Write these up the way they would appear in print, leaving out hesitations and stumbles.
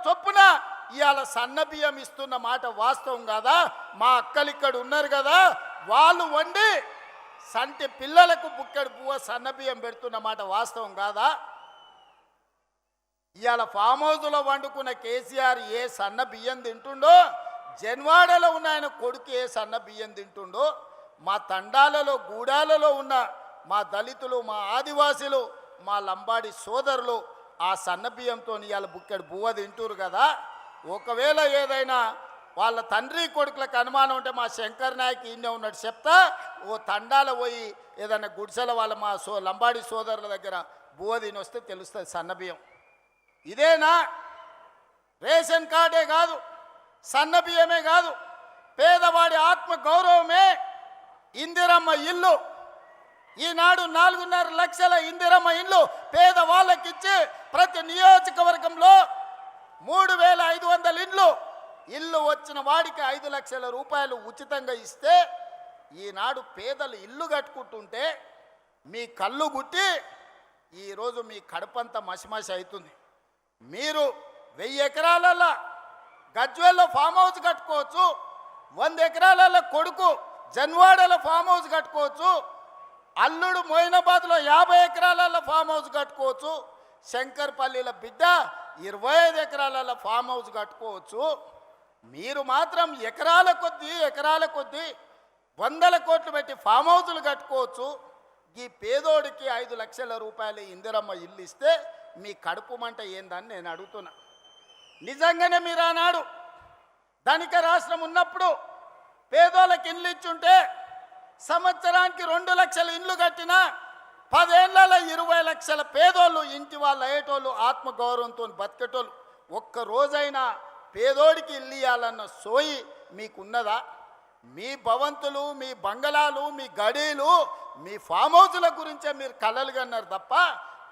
చొప్పున ఇవాళ సన్న బియ్యం ఇస్తున్న మాట వాస్తవం కాదా? మా అక్కలు ఇక్కడ ఉన్నారు కదా, వాళ్ళు వండి సంటి పిల్లలకు బుక్కెడు పువ్వ సన్న బియ్యం పెడుతున్న మాట వాస్తవం కాదా? ఇవాళ ఫామ్ హౌస్లో వండుకున్న కేసీఆర్ ఏ సన్న బియ్యం తింటుండో, జన్వాడలో ఉన్న ఆయన కొడుకు ఏ సన్న బియ్యం తింటుండో, మా తండాలలో గూడాలలో ఉన్న మా దళితులు, మా ఆదివాసులు, మా లంబాడి సోదరులు ఆ సన్న బియ్యంతో ఇవాళ బుక్కెడు బువ్వ తింటూరు కదా. ఒకవేళ ఏదైనా వాళ్ళ తండ్రి కొడుకులకు అనుమానం ఉంటే మా శంకర్ నాయక్ ఈయనే ఉన్నట్టు చెప్తా, ఓ తండాల పోయి ఏదైనా గుడిసెల వాళ్ళ మా లంబాడి సోదరుల దగ్గర బువ్వ తిని వస్తే తెలుస్తుంది సన్న బియ్యం. ఇదేనా? రేషన్ కార్డే కాదు, సన్న బియ్యమే కాదు, పేదవాడి ఆత్మ గౌరవమే ఇందిరమ్మ ఇల్లు. ఈనాడు 4.5 లక్షల ఇందిరమ్మ ఇల్లు పేదవాళ్ళకిచ్చి ప్రతి నియోజకవర్గంలో 3,500 ఇల్లు వచ్చిన వాడికి 5 లక్షల రూపాయలు ఉచితంగా ఇస్తే ఈనాడు పేదలు ఇల్లు కట్టుకుంటుంటే మీ కళ్ళు గుట్టి ఈరోజు మీ కడుపంతా మసిమసి అవుతుంది. మీరు 1000 ఎకరాలలో గజ్వేల్లో ఫామ్ హౌస్ కట్టుకోవచ్చు, 100 ఎకరాలలో కొడుకు జన్వాడలో ఫామ్ హౌస్ కట్టుకోవచ్చు, అల్లుడు మోయినాబాద్లో 50 ఎకరాలలో ఫామ్ హౌస్ కట్టుకోవచ్చు, శంకర్పల్లిల బిడ్డ 25 ఎకరాలలో ఫామ్ హౌస్ కట్టుకోవచ్చు. మీరు మాత్రం ఎకరాల కొద్దీ 100 కోట్లు పెట్టి ఫామ్ హౌజులు కట్టుకోవచ్చు. ఈ పేదోడికి 5 లక్షల రూపాయలు ఇందిరమ్మ ఇల్లు ఇస్తే మీ కడుపు మంట ఏందని నేను అడుగుతున్నా. నిజంగానే మీరు ఆనాడు ధనిక రాష్ట్రం ఉన్నప్పుడు పేదోళ్ళకి ఇల్లు ఇచ్చుంటే సంవత్సరానికి 2 లక్షల ఇల్లు కట్టినా 10 ఏళ్లలో 20 లక్షల పేదోళ్ళు ఇంటి వాళ్ళు అయ్యేటోళ్ళు, ఆత్మగౌరవంతో బతికేటోళ్ళు. ఒక్క రోజైనా పేదోడికి ఇల్లు ఇవ్వాలన్న సోయి మీకున్నదా? మీ భవంతులు, మీ బంగళాలు, మీ గడీలు, మీ ఫామ్ హౌజుల గురించే మీరు కలలు కన్నారు తప్ప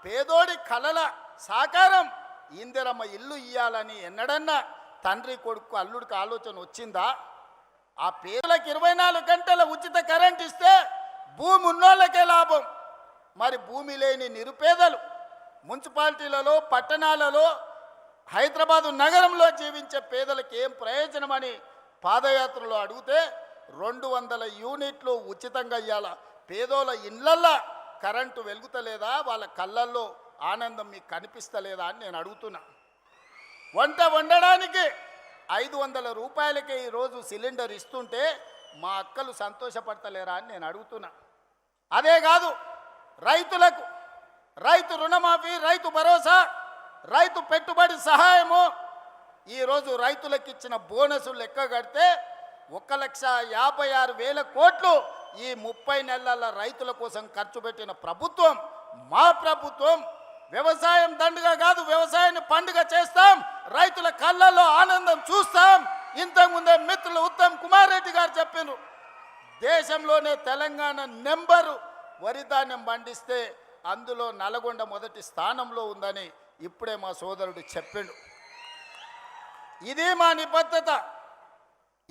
పేదోడి కలల సాకారం ఇందిరమ్మ ఇల్లు ఇవ్వాలని ఎన్నడన్నా తండ్రి కొడుకు అల్లుడికి ఆలోచన వచ్చిందా? ఆ పేదలకు 24 గంటల ఉచిత కరెంట్ ఇస్తే భూమి ఉన్నోళ్ళకే లాభం. మరి భూమి లేని నిరుపేదలు మున్సిపాలిటీలలో, పట్టణాలలో, హైదరాబాదు నగరంలో జీవించే పేదలకు ఏం ప్రయోజనమని పాదయాత్రలో అడిగితే 200 యూనిట్లు ఉచితంగా ఇవ్వాల. పేదోళ్ళ ఇళ్ళల్లో కరెంటు వెలుగుతలేదా? వాళ్ళ కళ్ళల్లో ఆనందం మీకు కనిపిస్తలేదా అని నేను అడుగుతున్నా. వంట వండడానికి 500 రూపాయలకే ఈరోజు సిలిండర్ ఇస్తుంటే మా అక్కలు సంతోషపడతలేరా అని నేను అడుగుతున్నా. అదే కాదు, రైతులకు రైతు రుణమాఫీ, రైతు భరోసా, రైతు పెట్టుబడి సహాయము, ఈరోజు రైతులకు ఇచ్చిన బోనసులు లెక్క కడితే 1,56,000 కోట్లు ఈ 30 నెలల రైతుల కోసం ఖర్చు పెట్టిన ప్రభుత్వం మా ప్రభుత్వం. వ్యవసాయం దండుగా కాదు, వ్యవసాయాన్ని పండుగ చేస్తాం, రైతుల కళ్ళల్లో ఆనందం చూస్తాం. ఇంతకుముందే మిత్రులు ఉత్తమ్ కుమార్ రెడ్డి గారు చెప్పినారు, దేశంలోనే తెలంగాణ నెంబరు వరి ధాన్యం పండిస్తే అందులో నల్గొండ మొదటి స్థానంలో ఉందని ఇప్పుడే మా సోదరుడు చెప్పిండు. ఇది మా నిబద్ధత.